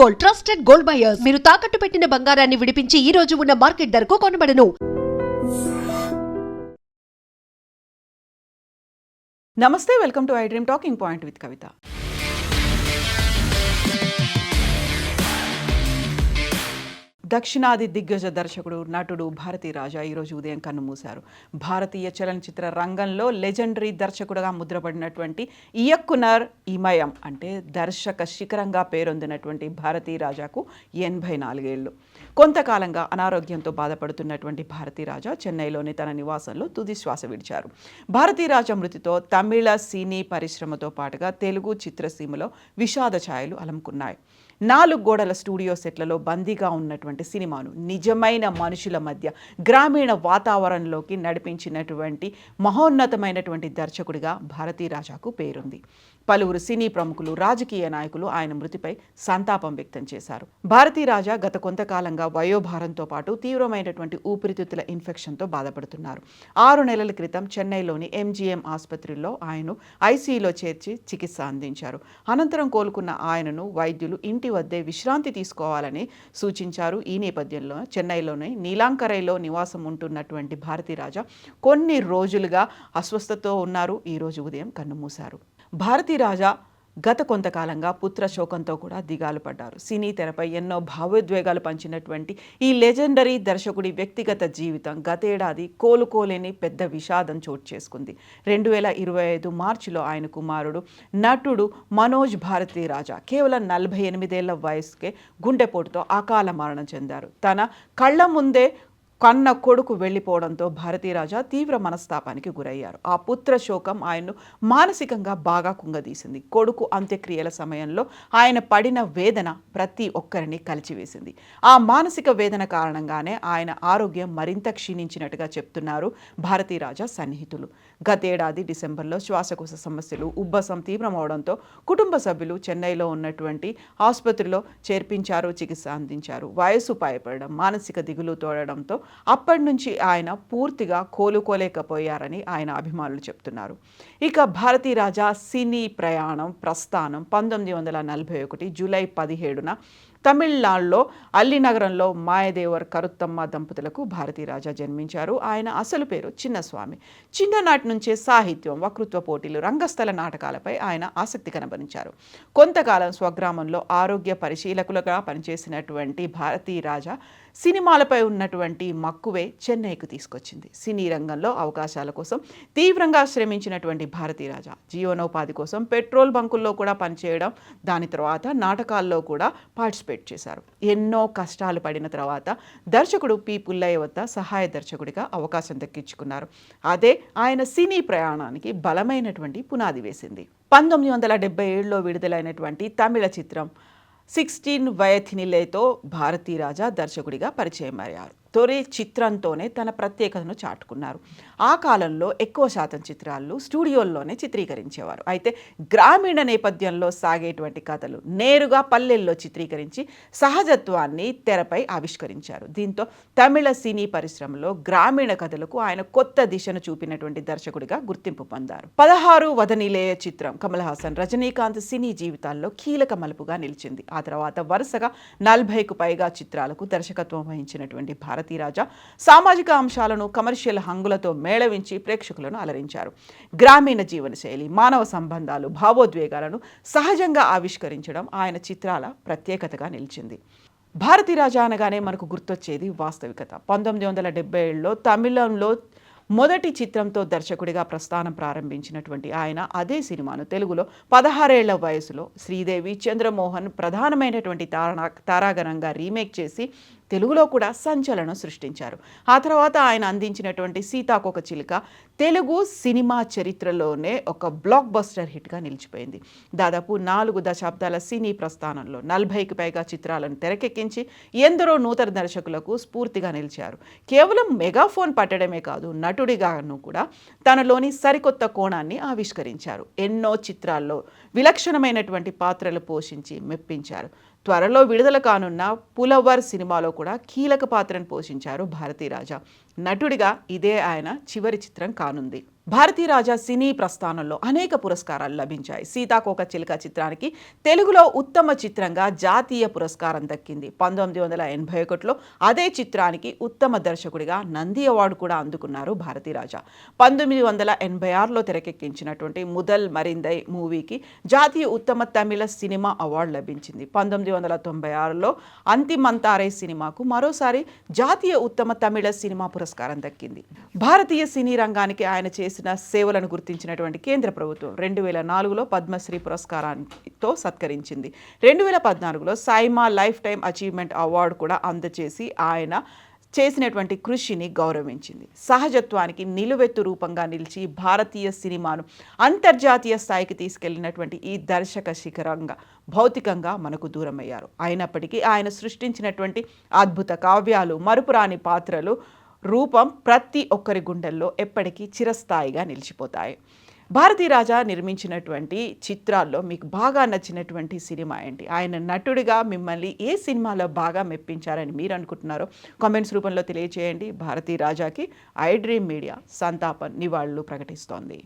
Gold, trusted gold buyers. మీరు తాకట్టు పెట్టిన బంగారాన్ని విడిపించి ఈ రోజు ఉన్న మార్కెట్ ధరకు కొనబడను. నమస్తే, welcome to I dream talking point with Kavitha. దక్షిణాది దిగ్గజ దర్శకుడు, నటుడు భారతీ రాజా ఈరోజు ఉదయం కన్నుమూశారు. భారతీయ చలనచిత్ర రంగంలో లెజెండరీ దర్శకుడుగా ముద్రపడినటువంటి ఇయక్కునర్ ఇమయం అంటే దర్శక శిఖరంగా పేరొందినటువంటి భారతీ రాజాకు 84 ఏళ్ళు. కొంతకాలంగా అనారోగ్యంతో బాధపడుతున్నటువంటి భారతీ రాజా చెన్నైలోని తన నివాసంలో తుది శ్వాస విడిచారు. భారతీ రాజా మృతితో తమిళ సినీ పరిశ్రమతో పాటుగా తెలుగు చిత్రసీమలో విషాద ఛాయలు అలముకున్నాయి. 4 గోడల స్టూడియో సెట్లలో బందీగా ఉన్నటువంటి సినిమాను నిజమైన మనుషుల మధ్య గ్రామీణ వాతావరణంలోకి నడిపించినటువంటి మహోన్నతమైనటువంటి దర్శకుడిగా భారతీ రాజాకు పేరుంది. పలువురు సినీ ప్రముఖులు, రాజకీయ నాయకులు ఆయన మృతిపై సంతాపం వ్యక్తం చేశారు. భారతీ రాజా గత కొంతకాలంగా వయోభారంతో పాటు తీవ్రమైనటువంటి ఊపిరితిత్తుల ఇన్ఫెక్షన్తో బాధపడుతున్నారు. 6 నెలల క్రితం చెన్నైలోని ఎంజీఎం ఆసుపత్రిలో ఆయన్ను ఐసీయూలో చేర్చి చికిత్స అందించారు. అనంతరం కోలుకున్న ఆయనను వైద్యులు ఇంటి వద్దే విశ్రాంతి తీసుకోవాలని సూచించారు. ఈ నేపథ్యంలో చెన్నైలోని నీలాంకరైలో నివాసం ఉంటున్నటువంటి భారతీ రాజా కొన్ని రోజులుగా అస్వస్థతతో ఉన్నారు. ఈరోజు ఉదయం కన్నుమూశారు. భారతీ రాజా గత కొంతకాలంగా పుత్ర శోకంతో కూడా దిగాలు పడ్డారు. సినీ తెరపై ఎన్నో భావోద్వేగాలు పంచినటువంటి ఈ లెజెండరీ దర్శకుడి వ్యక్తిగత జీవితం గతేడాది కోలుకోలేని పెద్ద విషాదం చోటు చేసుకుంది. 2025 మార్చిలో ఆయన కుమారుడు నటుడు మనోజ్ భారతీ రాజా కేవలం 48 ఏళ్ల వయసుకే గుండెపోటుతో అకాల మరణం చెందారు. తన కళ్ళ ముందే కన్న కొడుకు వెళ్ళిపోవడంతో భారతీ రాజా తీవ్ర మనస్తాపానికి గురయ్యారు. ఆ పుత్ర శోకం ఆయన్ను మానసికంగా బాగా కుంగదీసింది. కొడుకు అంత్యక్రియల సమయంలో ఆయన పడిన వేదన ప్రతి ఒక్కరిని కలిచివేసింది. ఆ మానసిక వేదన కారణంగానే ఆయన ఆరోగ్యం మరింత క్షీణించినట్టుగా చెప్తున్నారు భారతీ రాజా సన్నిహితులు. గతేడాది డిసెంబర్లో శ్వాసకోశ సమస్యలు, ఉబ్బసం తీవ్రమవడంతో కుటుంబ సభ్యులు చెన్నైలో ఉన్నటువంటి ఆసుపత్రిలో చేర్పించారు, చికిత్స అందించారు. వయసు పైపడడం, మానసిక దిగులు తోడడంతో అప్పటి నుంచి ఆయన పూర్తిగా కోలుకోలేకపోయారని ఆయన అభిమానులు చెప్తున్నారు. ఇక భారతీ రాజా సినీ ప్రస్థానం 1941 జూలై 17న తమిళనాడులో అల్లినగరంలో మాయదేవర్ కరుత్తమ్మ దంపతులకు భారతీ రాజా జన్మించారు. ఆయన అసలు పేరు చిన్నస్వామి. చిన్ననాటి నుంచే సాహిత్యం, వక్తృత్వ పోటీలు, రంగస్థల నాటకాలపై ఆయన ఆసక్తి కనబరించారు. కొంతకాలం స్వగ్రామంలో ఆరోగ్య పరిశీలకులుగా పనిచేసినటువంటి భారతీ రాజా సినిమాలపై ఉన్నటువంటి మక్కువే చెన్నైకు తీసుకొచ్చింది. సినీ రంగంలో అవకాశాల కోసం తీవ్రంగా శ్రమించినటువంటి భారతీ రాజా జీవనోపాధి కోసం పెట్రోల్ బంకుల్లో కూడా పనిచేయడం, దాని తర్వాత నాటకాల్లో కూడా పార్టిసిపేట్ చేశారు. ఎన్నో కష్టాలు పడిన తర్వాత దర్శకుడు పి పుల్లయ్య వద్ద సహాయ దర్శకుడిగా అవకాశం దక్కించుకున్నారు. అదే ఆయన సినీ ప్రయాణానికి బలమైనటువంటి పునాది వేసింది. 1977లో విడుదలైనటువంటి తమిళ చిత్రం 16 వయథినిలేతో భారతీ రాజా దర్శకుడిగా పరిచయం అయ్యారు. తొలి చిత్రంతోనే తన ప్రత్యేకతను చాటుకున్నారు. ఆ కాలంలో ఎక్కువ శాతం చిత్రాలు స్టూడియోల్లోనే చిత్రీకరించేవారు. అయితే గ్రామీణ నేపథ్యంలో సాగేటువంటి కథలు నేరుగా పల్లెల్లో చిత్రీకరించి సహజత్వాన్ని తెరపై ఆవిష్కరించారు. దీంతో తమిళ సినీ పరిశ్రమలో గ్రామీణ కథలకు ఆయన కొత్త దిశను చూపినటువంటి దర్శకుడిగా గుర్తింపు పొందారు. 16 వదనిలేయ చిత్రం కమల్ హాసన్, రజనీకాంత్ సినీ జీవితాల్లో కీలక మలుపుగా నిలిచింది. ఆ తర్వాత వరుసగా 40కు పైగా చిత్రాలకు దర్శకత్వం వహించినటువంటి భారతీ రాజా సామాజిక అంశాలను కమర్షియల్ హంగులతో మేళవించి ప్రేక్షకులను అలరించారు. గ్రామీణ జీవనశైలి, మానవ సంబంధాలు, భావోద్వేగాలను సహజంగా ఆవిష్కరించడం ఆయన చిత్రాల ప్రత్యేకతగా నిలిచింది. భారతీ రాజా అనగానే మనకు గుర్తొచ్చేది వాస్తవికత. 1977లో తమిళంలో మొదటి చిత్రంతో దర్శకుడిగా ప్రస్థానం ప్రారంభించినటువంటి ఆయన అదే సినిమాను తెలుగులో 16 ఏళ్ల వయసులో శ్రీదేవి, చంద్రమోహన్ ప్రధానమైనటువంటి తారాగణంగా రీమేక్ చేసి తెలుగులో కూడా సంచలనం సృష్టించారు. ఆ తర్వాత ఆయన అందించినటువంటి సీతాకోకచిలుక తెలుగు సినిమా చరిత్రలోనే ఒక బ్లాక్ బస్టర్ హిట్గా నిలిచిపోయింది. దాదాపు 4 దశాబ్దాల సినీ ప్రస్థానంలో 40కి పైగా చిత్రాలను తెరకెక్కించి ఎందరో నూతన దర్శకులకు స్ఫూర్తిగా నిలిచారు. కేవలం మెగాఫోన్ పట్టడమే కాదు, నటుడిగాను కూడా తనలోని సరికొత్త కోణాన్ని ఆవిష్కరించారు. ఎన్నో చిత్రాల్లో విలక్షణమైనటువంటి పాత్రలు పోషించి మెప్పించారు. త్వరలో విడుదల కానున్న పులవర్ సినిమాలో కూడా కీలక పాత్రను పోషించారు భారతీ రాజా. నటుడిగా ఇదే ఆయన చివరి చిత్రం కానుంది. భారతీ రాజా సినీ ప్రస్థానంలో అనేక పురస్కారాలు లభించాయి. సీతాకోక చిలుక చిత్రానికి తెలుగులో ఉత్తమ చిత్రంగా జాతీయ పురస్కారం దక్కింది. 1981లో అదే చిత్రానికి ఉత్తమ దర్శకుడిగా నంది అవార్డు కూడా అందుకున్నారు భారతీ రాజా. 1986లో తెరకెక్కించినటువంటి ముదల్ మరిందై మూవీకి జాతీయ ఉత్తమ తమిళ సినిమా అవార్డు లభించింది. 1996లో అంతిమంతారై సినిమాకు మరోసారి జాతీయ ఉత్తమ తమిళ సినిమా పురస్కారం దక్కింది. భారతీయ సినీ రంగానికి ఆయన చేసిన సేవలను గుర్తించినటువంటి కేంద్ర ప్రభుత్వం 2004లో పద్మశ్రీ పురస్కారంతో సత్కరించింది. 2014లో SIIMA lifetime achievement award కూడా అందజేసి ఆయన చేసినటువంటి కృషిని గౌరవించింది. సహజత్వానికి నిలువెత్తు రూపంగా నిలిచి భారతీయ సినిమాను అంతర్జాతీయ స్థాయికి తీసుకెళ్లినటువంటి ఈ దర్శక శిఖరంగా భౌతికంగా మనకు దూరమయ్యారు. అయినప్పటికీ ఆయన సృష్టించినటువంటి అద్భుత కావ్యాలు, మరుపురాని పాత్రలు రూపం ప్రతి ఒక్కరి గుండెల్లో ఎప్పటికీ చిరస్థాయిగా నిలిచిపోతాయి. భారతీ రాజా నిర్మించినటువంటి చిత్రాల్లో మీకు బాగా నచ్చినటువంటి సినిమా ఏంటి? ఆయన నటుడిగా మిమ్మల్ని ఏ సినిమాలో బాగా మెప్పించారని మీరు అనుకుంటున్నారో కామెంట్స్ రూపంలో తెలియజేయండి. భారతీ రాజాకి ఐ డ్రీమ్ మీడియా సంతాప నివాళులు ప్రకటిస్తోంది.